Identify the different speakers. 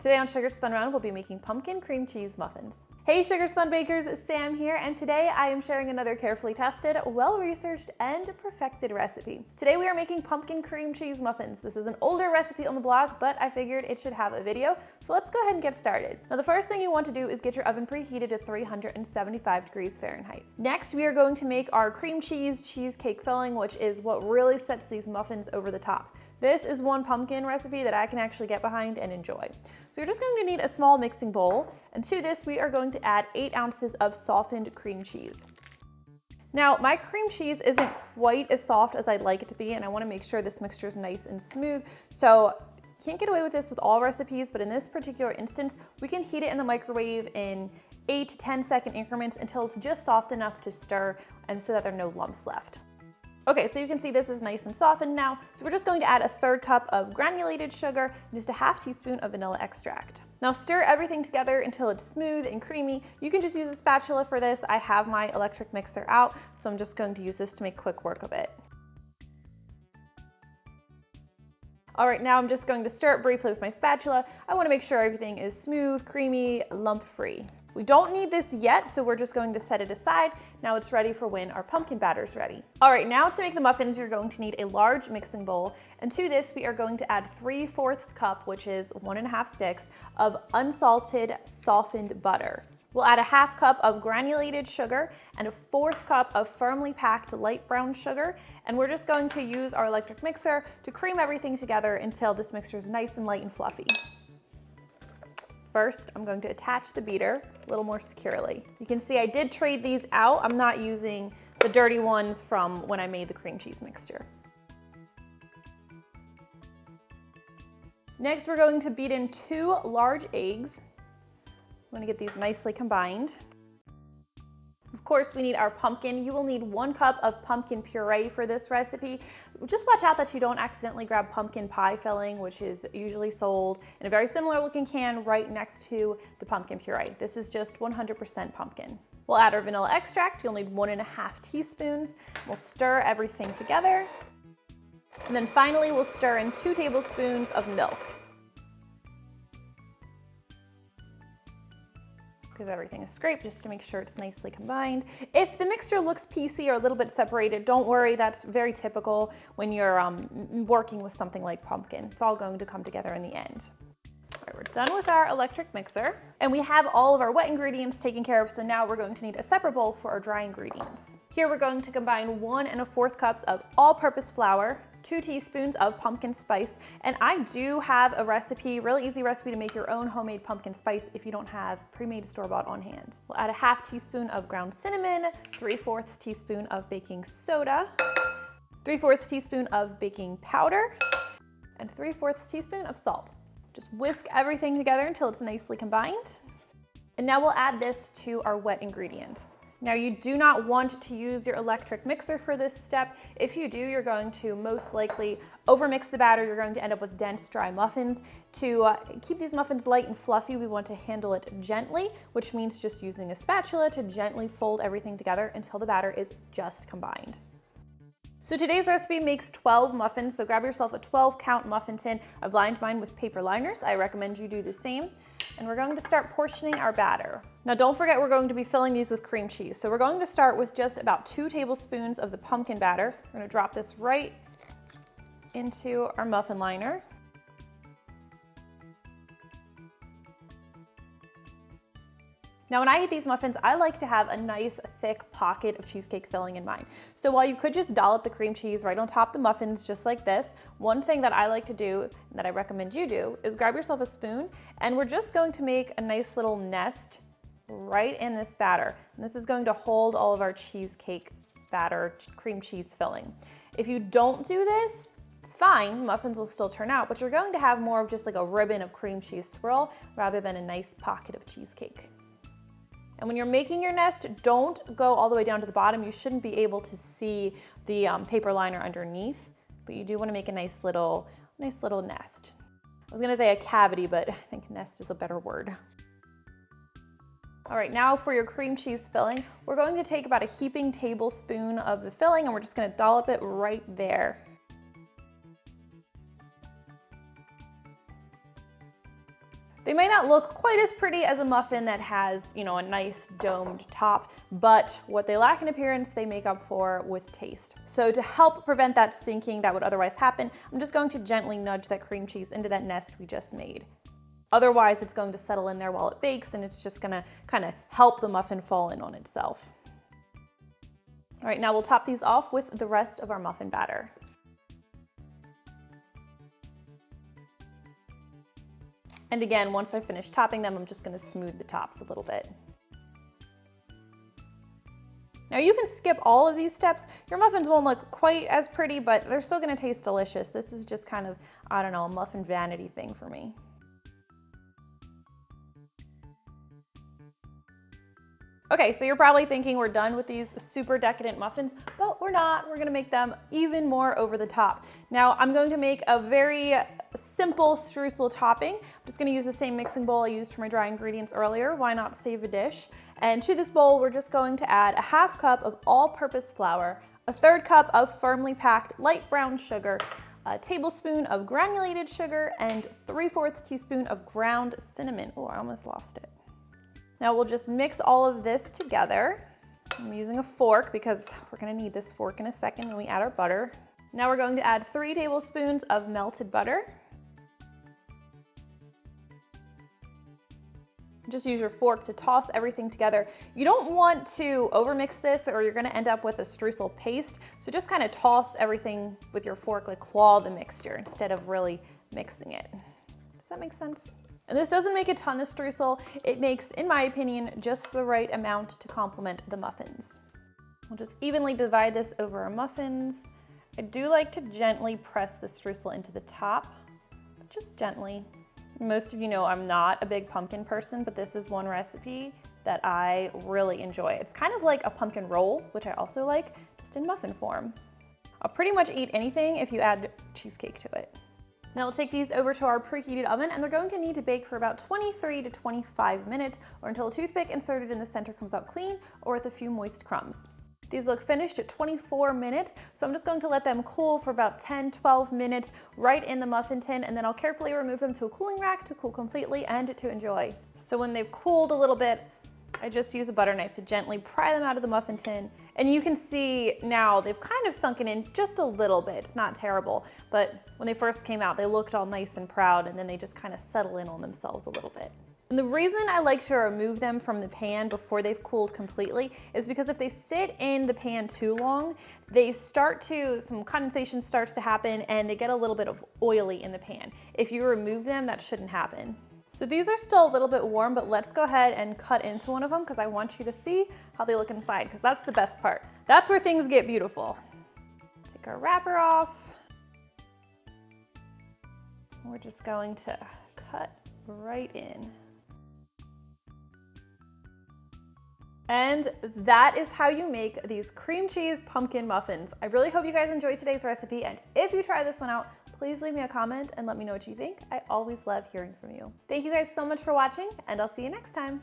Speaker 1: Today on Sugar Spun Round, we'll be making pumpkin cream cheese muffins. Hey Sugar Spun Bakers, Sam here, and today I am sharing another carefully tested, well-researched, and perfected recipe. Today we are making pumpkin cream cheese muffins. This is an older recipe on the blog, but I figured it should have a video, so let's go ahead and get started. Now the first thing you want to do is get your oven preheated to 375 degrees Fahrenheit. Next, we are going to make our cream cheese cheesecake filling, which is what really sets these muffins over the top. This is one pumpkin recipe that I can actually get behind and enjoy. So you're just going to need a small mixing bowl, and to this we are going to add 8 ounces of softened cream cheese. Now my cream cheese isn't quite as soft as I'd like it to be, and I want to make sure this mixture is nice and smooth, so can't get away with this with all recipes, but in this particular instance we can heat it in the microwave in 8 to 10 second increments until it's just soft enough to stir and so that there are no lumps left. Okay, so you can see this is nice and softened now. So we're just going to add a 1/3 cup of granulated sugar and just a 1/2 teaspoon of vanilla extract. Now stir everything together until it's smooth and creamy. You can just use a spatula for this. I have my electric mixer out, so I'm just going to use this to make quick work of it. All right, now I'm just going to stir it briefly with my spatula. I want to make sure everything is smooth, creamy, lump-free. We don't need this yet, so we're just going to set it aside. Now it's ready for when our pumpkin batter is ready. All right, now to make the muffins, you're going to need a large mixing bowl. And to this, we are going to add 3/4 cup, which is 1½ sticks, of unsalted, softened butter. We'll add a 1/2 cup of granulated sugar and a 1/4 cup of firmly packed light brown sugar. And we're just going to use our electric mixer to cream everything together until this mixture is nice and light and fluffy. First, I'm going to attach the beater a little more securely. You can see I did trade these out. I'm not using the dirty ones from when I made the cream cheese mixture. Next, we're going to beat in 2 large eggs. I'm going to get these nicely combined. Of course, we need our pumpkin. You will need 1 cup of pumpkin puree for this recipe. Just watch out that you don't accidentally grab pumpkin pie filling, which is usually sold in a very similar looking can right next to the pumpkin puree. This is just 100% pumpkin. We'll add our vanilla extract. You'll need 1½ teaspoons. We'll stir everything together. And then finally, we'll stir in 2 tablespoons of milk. Give everything a scrape just to make sure it's nicely combined. If the mixture looks piecey or a little bit separated, don't worry, that's very typical when you're working with something like pumpkin. It's all going to come together in the end. All right, we're done with our electric mixer, and we have all of our wet ingredients taken care of, so now we're going to need a separate bowl for our dry ingredients. Here we're going to combine 1¼ cups of all-purpose flour, 2 teaspoons of pumpkin spice, and I do have a recipe, really easy recipe to make your own homemade pumpkin spice if you don't have pre-made store-bought on hand. We'll add a 1/2 teaspoon of ground cinnamon, 3/4 teaspoon of baking soda, 3/4 teaspoon of baking powder, and 3/4 teaspoon of salt. Just whisk everything together until it's nicely combined. And now we'll add this to our wet ingredients. Now you do not want to use your electric mixer for this step. If you do, you're going to most likely overmix the batter. You're going to end up with dense, dry muffins. To keep these muffins light and fluffy, we want to handle it gently, which means just using a spatula to gently fold everything together until the batter is just combined. So today's recipe makes 12 muffins, so grab yourself a 12-count muffin tin. I've lined mine with paper liners. I recommend you do the same. And we're going to start portioning our batter. Now don't forget we're going to be filling these with cream cheese. So we're going to start with just about 2 tablespoons of the pumpkin batter. We're going to drop this right into our muffin liner. Now when I eat these muffins, I like to have a nice thick pocket of cheesecake filling in mine. So while you could just dollop the cream cheese right on top of the muffins just like this, one thing that I like to do, and that I recommend you do, is grab yourself a spoon, and we're just going to make a nice little nest right in this batter. And this is going to hold all of our cheesecake batter, cream cheese filling. If you don't do this, it's fine, muffins will still turn out, but you're going to have more of just like a ribbon of cream cheese swirl rather than a nice pocket of cheesecake. And when you're making your nest, don't go all the way down to the bottom. You shouldn't be able to see the paper liner underneath, but you do want to make a nice little nest. I was gonna say a cavity, but I think nest is a better word. All right, now for your cream cheese filling, we're going to take about a heaping tablespoon of the filling, and we're just gonna dollop it right there. They might not look quite as pretty as a muffin that has, you know, a nice domed top, but what they lack in appearance, they make up for with taste. So to help prevent that sinking that would otherwise happen, I'm just going to gently nudge that cream cheese into that nest we just made. Otherwise, it's going to settle in there while it bakes, and it's just gonna kind of help the muffin fall in on itself. All right, now we'll top these off with the rest of our muffin batter. And again, once I finish topping them, I'm just gonna smooth the tops a little bit. Now you can skip all of these steps. Your muffins won't look quite as pretty, but they're still gonna taste delicious. This is just kind of, I don't know, a muffin vanity thing for me. Okay, so you're probably thinking we're done with these super decadent muffins, but we're not. We're gonna make them even more over the top. Now, I'm going to make a very simple streusel topping. I'm just gonna use the same mixing bowl I used for my dry ingredients earlier. Why not save a dish? And to this bowl, we're just going to add a ½ cup of all-purpose flour, a third cup of firmly packed light brown sugar, a tablespoon of granulated sugar, and 3/4 teaspoon of ground cinnamon. Oh, I almost lost it. Now we'll just mix all of this together. I'm using a fork because we're gonna need this fork in a second when we add our butter. Now we're going to add 3 tablespoons of melted butter. Just use your fork to toss everything together. You don't want to overmix this or you're gonna end up with a streusel paste. So just kind of toss everything with your fork, like claw the mixture instead of really mixing it. Does that make sense? And this doesn't make a ton of streusel. It makes, in my opinion, just the right amount to complement the muffins. We'll just evenly divide this over our muffins. I do like to gently press the streusel into the top, but just gently. Most of you know I'm not a big pumpkin person, but this is one recipe that I really enjoy. It's kind of like a pumpkin roll, which I also like, just in muffin form. I'll pretty much eat anything if you add cheesecake to it. Now we'll take these over to our preheated oven, and they're going to need to bake for about 23 to 25 minutes, or until a toothpick inserted in the center comes out clean, or with a few moist crumbs. These look finished at 24 minutes, so I'm just going to let them cool for about 10-12 minutes right in the muffin tin, and then I'll carefully remove them to a cooling rack to cool completely and to enjoy. So when they've cooled a little bit, I just use a butter knife to gently pry them out of the muffin tin. And you can see now they've kind of sunken in just a little bit. It's not terrible, but when they first came out, they looked all nice and proud, and then they just kind of settle in on themselves a little bit. And the reason I like to remove them from the pan before they've cooled completely is because if they sit in the pan too long, some condensation starts to happen and they get a little bit of oily in the pan. If you remove them, that shouldn't happen. So these are still a little bit warm, but let's go ahead and cut into one of them because I want you to see how they look inside, because that's the best part. That's where things get beautiful. Take our wrapper off. We're just going to cut right in. And that is how you make these cream cheese pumpkin muffins. I really hope you guys enjoyed today's recipe, and if you try this one out, please leave me a comment and let me know what you think. I always love hearing from you. Thank you guys so much for watching, and I'll see you next time.